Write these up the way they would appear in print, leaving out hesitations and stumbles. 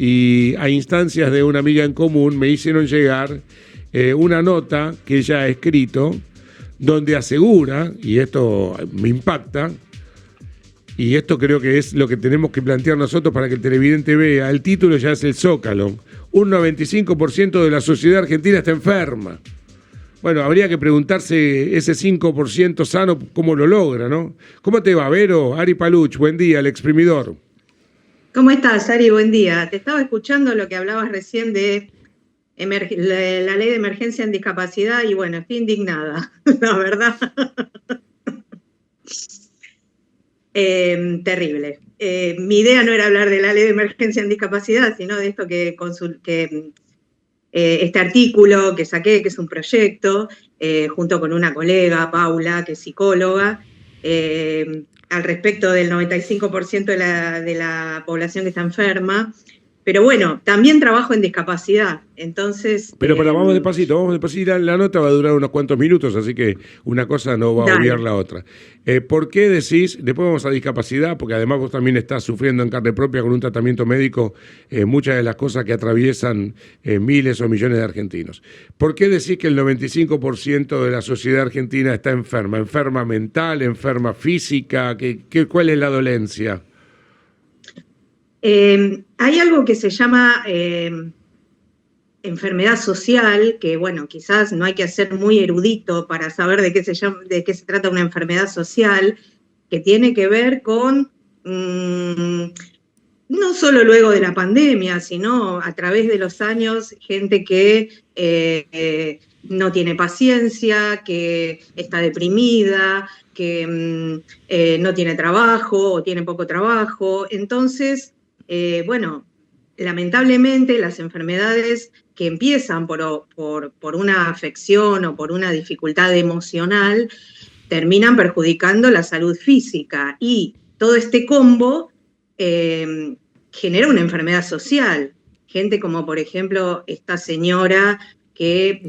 y a instancias de una amiga en común me hicieron llegar una nota que ella ha escrito donde asegura, y esto me impacta, y esto creo que es lo que tenemos que plantear nosotros para que el televidente vea, el título ya es el Zócalo, un 95% de la sociedad argentina está enferma. Bueno, habría que preguntarse ese 5% sano, ¿cómo lo logra, no? ¿Cómo te va, Vero? Ari Paluch, buen día, el exprimidor. ¿Cómo estás, Ari? Buen día. Te estaba escuchando lo que hablabas recién de la ley de emergencia en discapacidad y bueno, estoy indignada, la verdad. Terrible. Mi idea no era hablar de la ley de emergencia en discapacidad, sino de esto este artículo que saqué, que es un proyecto, junto con una colega, Paula, que es psicóloga, al respecto del 95% de la población que está enferma. Pero bueno, también trabajo en discapacidad, entonces... Pero vamos despacito, la nota va a durar unos cuantos minutos, así que una cosa no va a obviar la otra. ¿Por qué decís, después vamos a discapacidad, porque además vos también estás sufriendo en carne propia con un tratamiento médico muchas de las cosas que atraviesan miles o millones de argentinos? ¿Por qué decís que el 95% de la sociedad argentina está enferma? ¿Enferma mental, enferma física? ¿Cuál es la dolencia? Hay algo que se llama enfermedad social, que bueno, quizás no hay que ser muy erudito para saber de qué se trata una enfermedad social, que tiene que ver con, no solo luego de la pandemia, sino a través de los años, gente que no tiene paciencia, que está deprimida, que no tiene trabajo o tiene poco trabajo. Entonces, bueno, lamentablemente las enfermedades que empiezan por una afección o por una dificultad emocional terminan perjudicando la salud física y todo este combo genera una enfermedad social. Gente como, por ejemplo, esta señora que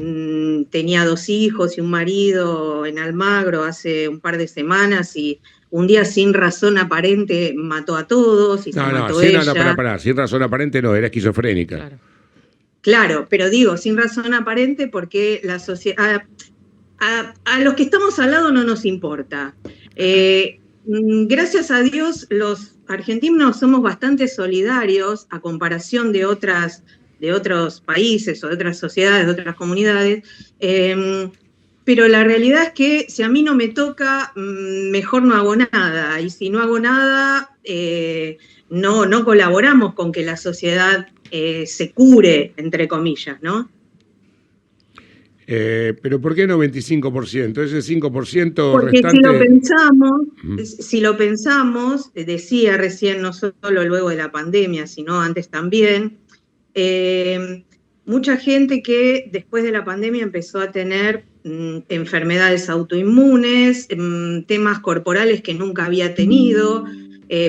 tenía 2 hijos y un marido en Almagro hace un par de semanas y un día sin razón aparente mató a todos y se mató ella. No, sin razón aparente no, era esquizofrénica. Claro, pero digo, sin razón aparente porque la sociedad, a los que estamos al lado no nos importa. Gracias a Dios, los argentinos somos bastante solidarios a comparación de otros países o de otras sociedades, de otras comunidades, pero la realidad es que si a mí no me toca, mejor no hago nada, y si no hago nada, no colaboramos con que la sociedad se cure, entre comillas, ¿no? Pero ¿por qué 95%? Ese 5% porque restante... si lo pensamos, decía recién, no solo luego de la pandemia, sino antes también, mucha gente que después de la pandemia empezó a tener enfermedades autoinmunes, temas corporales que nunca había tenido,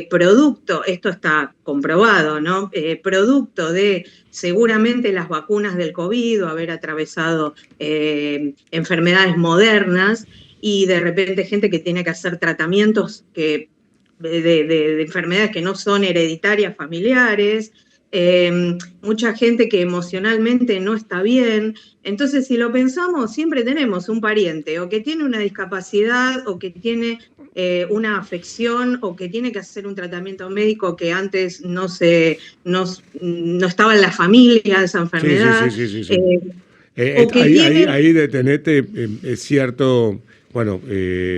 producto, esto está comprobado, ¿no? Producto de seguramente las vacunas del COVID o haber atravesado enfermedades modernas y de repente gente que tiene que hacer tratamientos de enfermedades que no son hereditarias familiares, mucha gente que emocionalmente no está bien. Entonces, si lo pensamos, siempre tenemos un pariente o que tiene una discapacidad o que tiene una afección o que tiene que hacer un tratamiento médico que antes no estaba en la familia esa enfermedad. Sí. Ahí detenete, es cierto, bueno,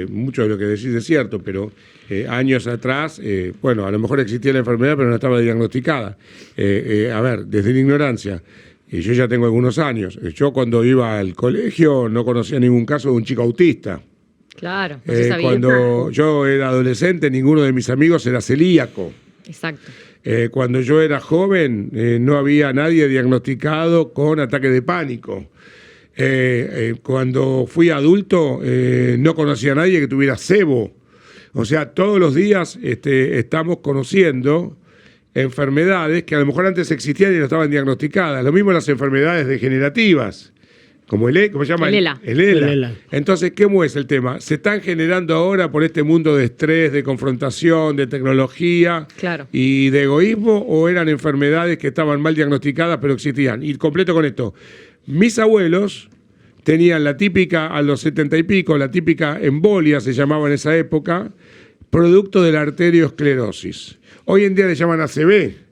mucho de lo que decís es cierto, pero años atrás, bueno, a lo mejor existía la enfermedad, pero no estaba diagnosticada. A ver, desde la ignorancia, yo ya tengo algunos años. Yo cuando iba al colegio no conocía ningún caso de un chico autista. Claro, no se sabía. Cuando yo era adolescente, ninguno de mis amigos era celíaco. Exacto. Cuando yo era joven, no había nadie diagnosticado con ataque de pánico. Cuando fui adulto, no conocía a nadie que tuviera SEBO. O sea, todos los días estamos conociendo enfermedades que a lo mejor antes existían y no estaban diagnosticadas. Lo mismo las enfermedades degenerativas, ¿Cómo se llama? El ELA. El ELA. Entonces, ¿cómo es el tema? ¿Se están generando ahora por este mundo de estrés, de confrontación, de tecnología y de egoísmo, o eran enfermedades que estaban mal diagnosticadas pero existían? Y completo con esto. Mis abuelos tenían la típica, a los 70 y pico, la típica embolia, se llamaba en esa época, producto de la arteriosclerosis. Hoy en día le llaman ACV.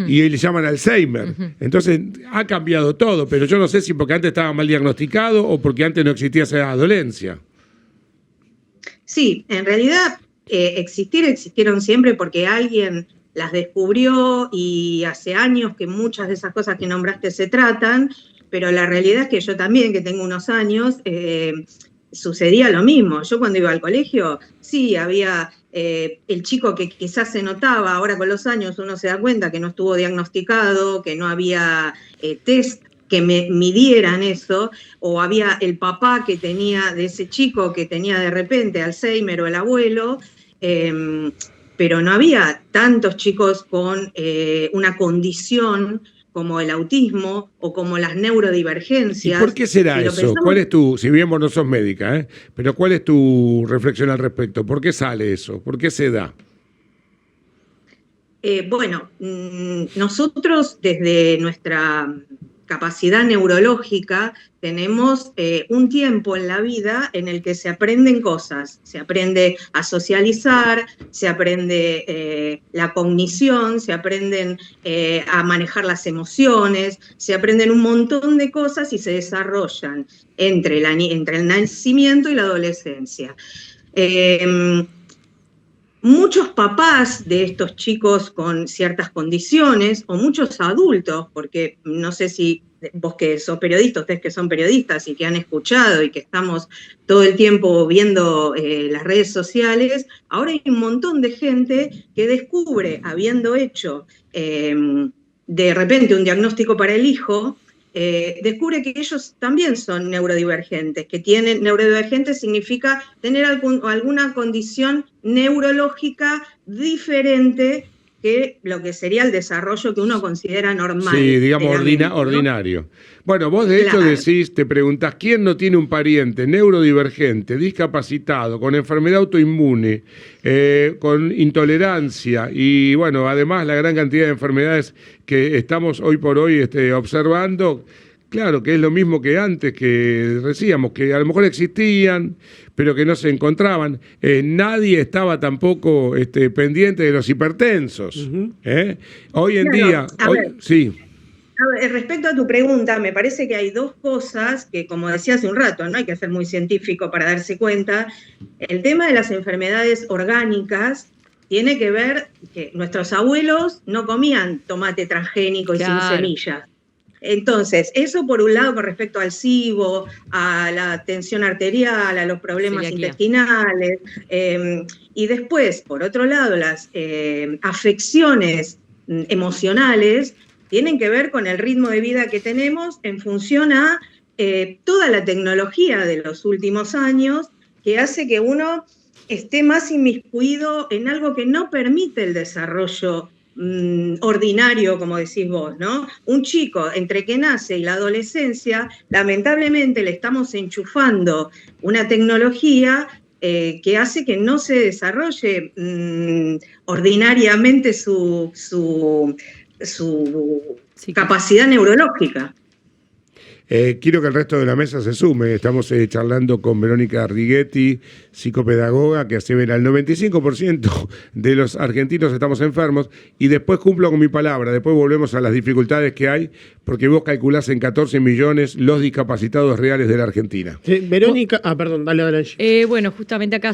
Y le llaman Alzheimer. Entonces ha cambiado todo, pero yo no sé si porque antes estaba mal diagnosticado o porque antes no existía esa dolencia. Sí, en realidad existieron siempre porque alguien las descubrió y hace años que muchas de esas cosas que nombraste se tratan, pero la realidad es que yo también, que tengo unos años, sucedía lo mismo. Yo cuando iba al colegio, sí, había el chico que quizás se notaba, ahora con los años uno se da cuenta que no estuvo diagnosticado, que no había test que midieran eso, o había el papá que tenía, de ese chico que tenía de repente Alzheimer o el abuelo, pero no había tantos chicos con una condición como el autismo o como las neurodivergencias. ¿Y por qué será eso? ¿Cuál es si bien vos no sos médica, pero cuál es tu reflexión al respecto? ¿Por qué sale eso? ¿Por qué se da? Bueno, nosotros desde nuestra capacidad neurológica tenemos un tiempo en la vida en el que se aprenden cosas, se aprende a socializar, se aprende la cognición, se aprenden a manejar las emociones, se aprenden un montón de cosas y se desarrollan entre el nacimiento y la adolescencia. Muchos papás de estos chicos con ciertas condiciones, o muchos adultos, porque no sé si vos que sos periodista, ustedes que son periodistas y que han escuchado y que estamos todo el tiempo viendo las redes sociales, ahora hay un montón de gente que descubre, habiendo hecho de repente un diagnóstico para el hijo, descubre que ellos también son neurodivergentes, neurodivergentes significa tener alguna condición neurológica diferente que lo que sería el desarrollo que uno considera normal. Sí, digamos ordinario. ¿No? Bueno, vos de hecho te preguntás, ¿quién no tiene un pariente neurodivergente, discapacitado, con enfermedad autoinmune, con intolerancia y, bueno, además la gran cantidad de enfermedades que estamos hoy por hoy observando? Claro, que es lo mismo que antes, que decíamos, que a lo mejor existían, pero que no se encontraban. Nadie estaba tampoco pendiente de los hipertensos. Hoy en día... sí. Respecto a tu pregunta, me parece que hay dos cosas que, como decía hace un rato, no hay que ser muy científico para darse cuenta. El tema de las enfermedades orgánicas tiene que ver que nuestros abuelos no comían tomate transgénico y sin semillas. Entonces, eso por un lado con respecto al SIBO, a la tensión arterial, a los problemas intestinales, y después, por otro lado, las afecciones emocionales tienen que ver con el ritmo de vida que tenemos en función a toda la tecnología de los últimos años, que hace que uno esté más inmiscuido en algo que no permite el desarrollo ordinario, como decís vos, ¿no? Un chico entre que nace y la adolescencia, lamentablemente le estamos enchufando una tecnología que hace que no se desarrolle ordinariamente su capacidad neurológica. Quiero que el resto de la mesa se sume. Estamos charlando con Verónica Righetti, psicopedagoga, que asevera el 95% de los argentinos estamos enfermos, y después cumplo con mi palabra, después volvemos a las dificultades que hay, porque vos calculás en 14 millones los discapacitados reales de la Argentina. Verónica, perdón, dale. Bueno, justamente acá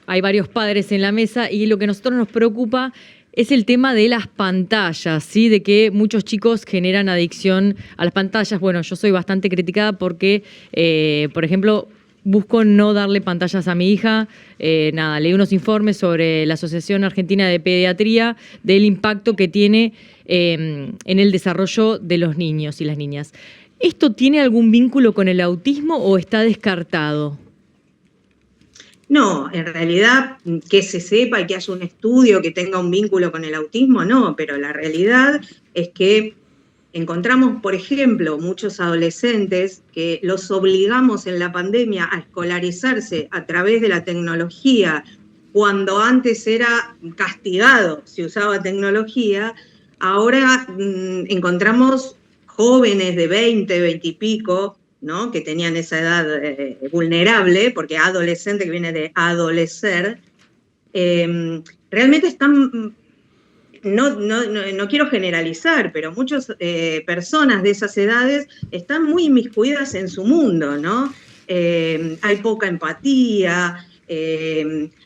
hay varios padres en la mesa y lo que a nosotros nos preocupa es el tema de las pantallas, ¿sí? De que muchos chicos generan adicción a las pantallas. Bueno, yo soy bastante criticada porque, por ejemplo, busco no darle pantallas a mi hija. Leí unos informes sobre la Asociación Argentina de Pediatría del impacto que tiene en el desarrollo de los niños y las niñas. ¿Esto tiene algún vínculo con el autismo o está descartado? No, en realidad que se sepa y que haya un estudio que tenga un vínculo con el autismo, no, pero la realidad es que encontramos, por ejemplo, muchos adolescentes que los obligamos en la pandemia a escolarizarse a través de la tecnología, cuando antes era castigado si usaba tecnología. Ahora encontramos jóvenes de 20, 20 y pico, ¿no?, que tenían esa edad vulnerable, porque adolescente, que viene de adolecer, realmente están, no quiero generalizar, pero muchas personas de esas edades están muy inmiscuidas en su mundo, ¿no? Hay poca empatía,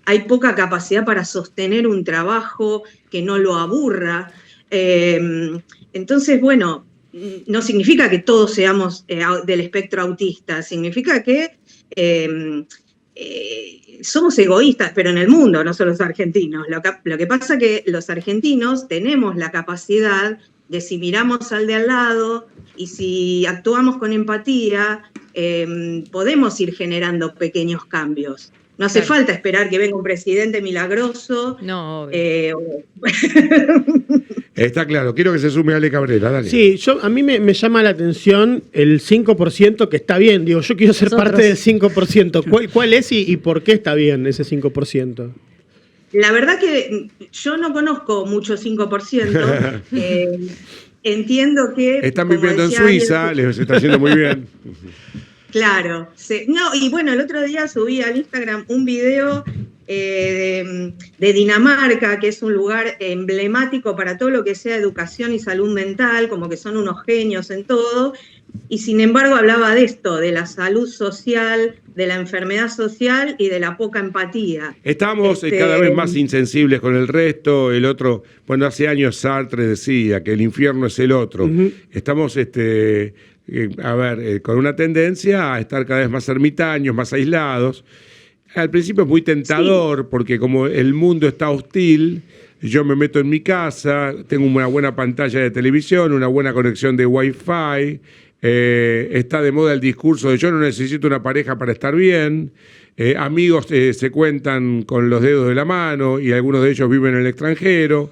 hay poca capacidad para sostener un trabajo que no lo aburra. Entonces, bueno, no significa que todos seamos del espectro autista, significa que somos egoístas, pero en el mundo, no solo los argentinos. Lo que pasa es que los argentinos tenemos la capacidad de, si miramos al de al lado y si actuamos con empatía, podemos ir generando pequeños cambios. No hace falta esperar que venga un presidente milagroso. No, Está claro. Quiero que se sume Ale Cabrera, dale. Sí, a mí me llama la atención el 5% que está bien. Digo, yo quiero ser parte del 5%. ¿Cuál es y por qué está bien ese 5%? La verdad que yo no conozco mucho 5%. Entiendo que... Están viviendo en Suiza, les está yendo muy bien. Claro. No, y bueno, el otro día subí al Instagram un video de Dinamarca, que es un lugar emblemático para todo lo que sea educación y salud mental, como que son unos genios en todo, y sin embargo hablaba de esto, de la salud social, de la enfermedad social y de la poca empatía. Estamos cada vez más insensibles con el resto. El otro, bueno, hace años Sartre decía que el infierno es el otro. Estamos con una tendencia a estar cada vez más ermitaños, más aislados. Al principio es muy tentador, porque como el mundo está hostil, yo me meto en mi casa, tengo una buena pantalla de televisión, una buena conexión de Wi-Fi, está de moda el discurso de yo no necesito una pareja para estar bien, amigos se cuentan con los dedos de la mano y algunos de ellos viven en el extranjero.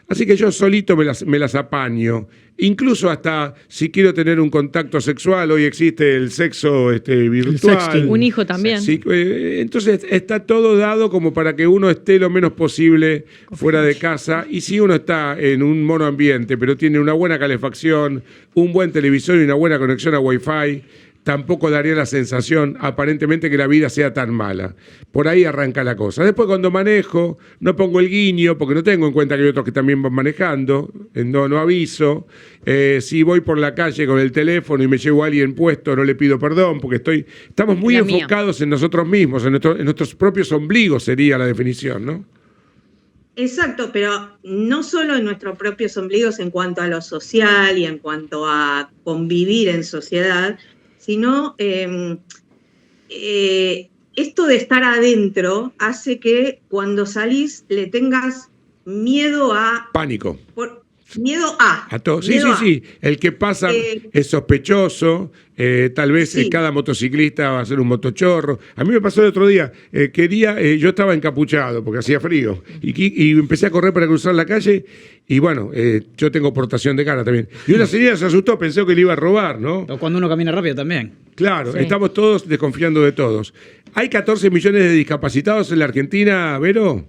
Así que yo solito me las apaño. Incluso hasta si quiero tener un contacto sexual, hoy existe el sexo virtual. Un hijo también. Sí, entonces está todo dado como para que uno esté lo menos posible fuera de casa. Y si uno está en un monoambiente, pero tiene una buena calefacción, un buen televisor y una buena conexión a Wi-Fi, tampoco daría la sensación, aparentemente, que la vida sea tan mala. Por ahí arranca la cosa. Después, cuando manejo, no pongo el guiño, porque no tengo en cuenta que hay otros que también van manejando, no aviso. Si voy por la calle con el teléfono y me llevo a alguien puesto, no le pido perdón, porque estamos muy enfocados en nosotros mismos, en nuestros propios ombligos sería la definición, ¿no? Exacto, pero no solo en nuestros propios ombligos en cuanto a lo social y en cuanto a convivir en sociedad, sino esto de estar adentro hace que cuando salís le tengas miedo a... Pánico. Miedo a... Sí. El que pasa es sospechoso, tal vez cada motociclista va a ser un motochorro. A mí me pasó el otro día, yo estaba encapuchado porque hacía frío y empecé a correr para cruzar la calle y bueno, yo tengo portación de cara también. Y una señora se asustó, pensó que le iba a robar, ¿no? O cuando uno camina rápido también. Claro, estamos todos desconfiando de todos. ¿Hay 14 millones de discapacitados en la Argentina, Vero?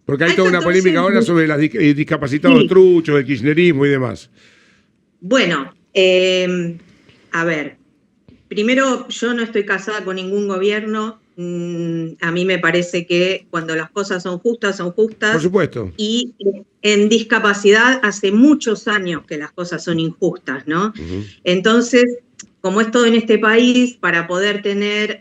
Porque hay toda una polémica ahora sobre los discapacitados truchos, el kirchnerismo y demás. Bueno, a ver, primero yo no estoy casada con ningún gobierno. A mí me parece que cuando las cosas son justas, son justas. Por supuesto. Y en discapacidad hace muchos años que las cosas son injustas, ¿no? Uh-huh. Entonces, como es todo en este país, para poder tener...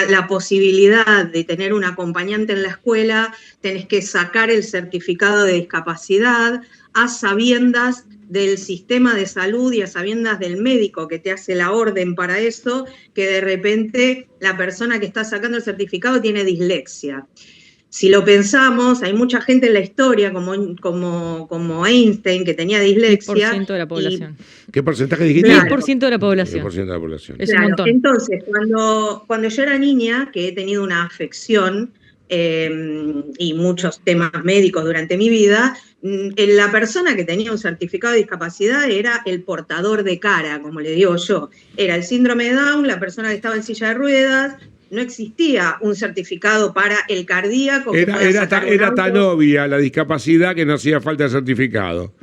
la posibilidad de tener un acompañante en la escuela, tenés que sacar el certificado de discapacidad a sabiendas del sistema de salud y a sabiendas del médico que te hace la orden para eso, que de repente la persona que está sacando el certificado tiene dislexia. Si lo pensamos, hay mucha gente en la historia, como Einstein, que tenía dislexia. 10% de la población. ¿Qué porcentaje dijiste? 10% de la población. 10% de la población. Es un montón. Entonces, cuando yo era niña, que he tenido una afección y muchos temas médicos durante mi vida, la persona que tenía un certificado de discapacidad era el portador de cara, como le digo yo. Era el síndrome de Down, la persona que estaba en silla de ruedas. No existía un certificado para el cardíaco. Era tan obvia la discapacidad que no hacía falta el certificado.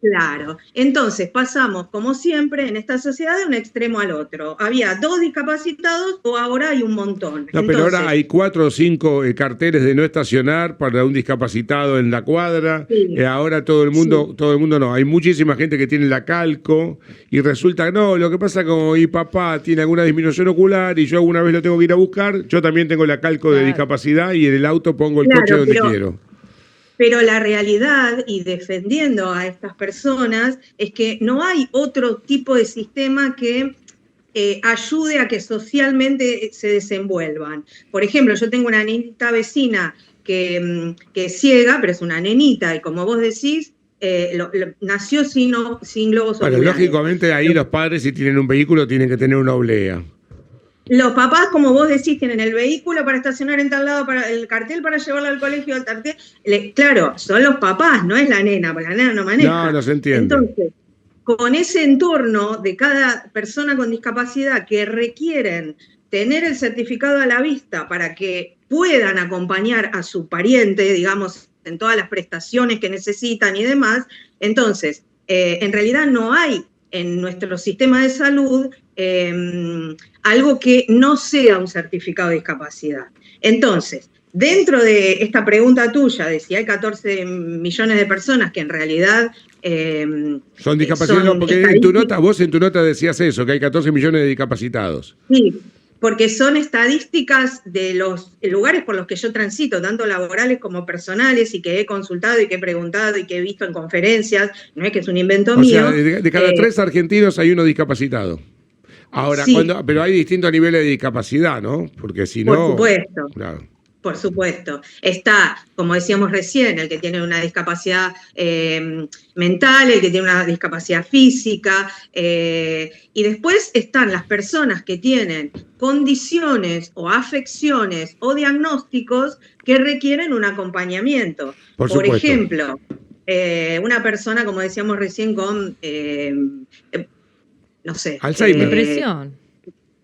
Claro. Entonces pasamos, como siempre, en esta sociedad de un extremo al otro. Había 2 discapacitados o ahora hay un montón. No, pero ahora hay 4 o 5 carteles de no estacionar para un discapacitado en la cuadra. Sí. Ahora todo el mundo no. Hay muchísima gente que tiene la calco y resulta que no, lo que pasa como mi papá tiene alguna disminución ocular y yo alguna vez lo tengo que ir a buscar, yo también tengo la calco de discapacidad y en el auto pongo el coche donde quiero. Pero la realidad, y defendiendo a estas personas, es que no hay otro tipo de sistema que ayude a que socialmente se desenvuelvan. Por ejemplo, yo tengo una nenita vecina que es ciega, pero es una nenita, y como vos decís, nació sin globos oculares. Bueno, lógicamente ahí los padres, si tienen un vehículo, tienen que tener una oblea. Los papás, como vos decís, tienen el vehículo para estacionar en tal lado, para el cartel para llevarla al colegio, el cartel. Claro, son los papás, no es la nena, porque la nena no maneja. No se entiende. Entonces, con ese entorno de cada persona con discapacidad que requieren tener el certificado a la vista para que puedan acompañar a su pariente, digamos, en todas las prestaciones que necesitan y demás, entonces, en realidad no hay en nuestro sistema de salud algo que no sea un certificado de discapacidad. Entonces, dentro de esta pregunta tuya de si hay 14 millones de personas que en realidad son discapacitados, porque vos en tu nota decías eso, que hay 14 millones de discapacitados. Sí, porque son estadísticas de los lugares por los que yo transito, tanto laborales como personales, y que he consultado y que he preguntado y que he visto en conferencias, no es que es un invento mío. O sea, de cada 3 argentinos hay uno discapacitado. Ahora, sí. Pero hay distintos niveles de discapacidad, ¿no? Porque si no... Por supuesto. Claro. Por supuesto. Está, como decíamos recién, el que tiene una discapacidad mental, el que tiene una discapacidad física, y después están las personas que tienen condiciones o afecciones o diagnósticos que requieren un acompañamiento. Por ejemplo, una persona, como decíamos recién, con, no sé... Alzheimer. Depresión.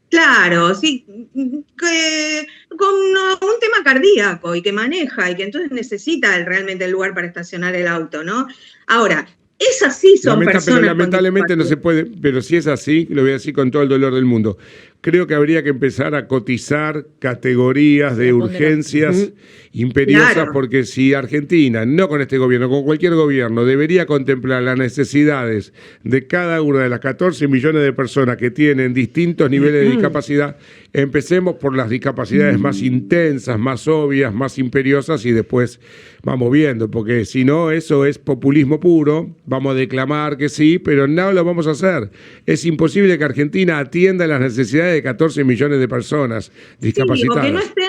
Claro, sí, que con un tema cardíaco y que maneja y que entonces necesita realmente el lugar para estacionar el auto, ¿no? Ahora, esas sí son personas. Pero lamentablemente no se puede, pero si es así, lo voy a decir con todo el dolor del mundo. Creo que habría que empezar a cotizar categorías de urgencias imperiosas, claro. Porque si Argentina, no con este gobierno, con cualquier gobierno, debería contemplar las necesidades de cada una de las 14 millones de personas que tienen distintos niveles de discapacidad, empecemos por las discapacidades más intensas, más obvias, más imperiosas y después vamos viendo, porque si no, eso es populismo puro, vamos a declamar que sí, pero no lo vamos a hacer. Es imposible que Argentina atienda las necesidades de 14 millones de personas discapacitadas. Sí,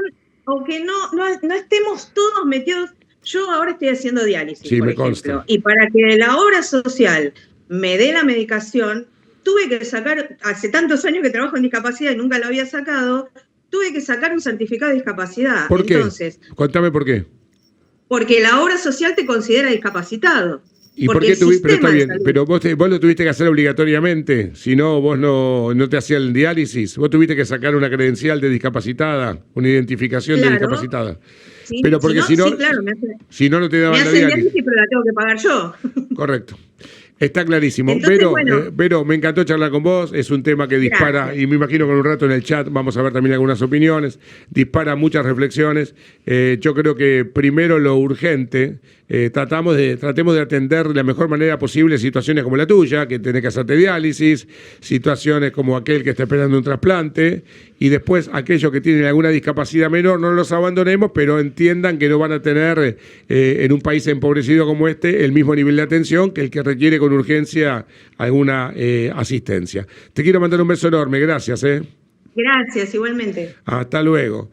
o que no estemos todos metidos. Yo ahora estoy haciendo diálisis, sí, por me ejemplo, consta. Y para que la obra social me dé la medicación, tuve que sacar, hace tantos años que trabajo en discapacidad y nunca lo había sacado, tuve que sacar un certificado de discapacidad. ¿Por qué? Entonces, contame por qué. Porque la obra social te considera discapacitado. ¿Y por qué pero está bien, pero vos lo tuviste que hacer obligatoriamente, si no vos no te hacías el diálisis, vos tuviste que sacar una credencial de discapacitada, una identificación de discapacitada. Sí, pero porque si no te daban la diálisis. Pero la tengo que pagar yo. Correcto. Está clarísimo. Entonces, Vero, me encantó charlar con vos. Es un tema que dispara, gracias. Y me imagino que en un rato en el chat vamos a ver también algunas opiniones. Dispara muchas reflexiones. Yo creo que primero lo urgente, tratemos de atender de la mejor manera posible situaciones como la tuya, que tenés que hacerte diálisis, situaciones como aquel que está esperando un trasplante, y después aquellos que tienen alguna discapacidad menor, no los abandonemos, pero entiendan que no van a tener en un país empobrecido como este el mismo nivel de atención que el que requiere con urgencia alguna asistencia. Te quiero mandar un beso enorme, gracias. Gracias, igualmente. Hasta luego.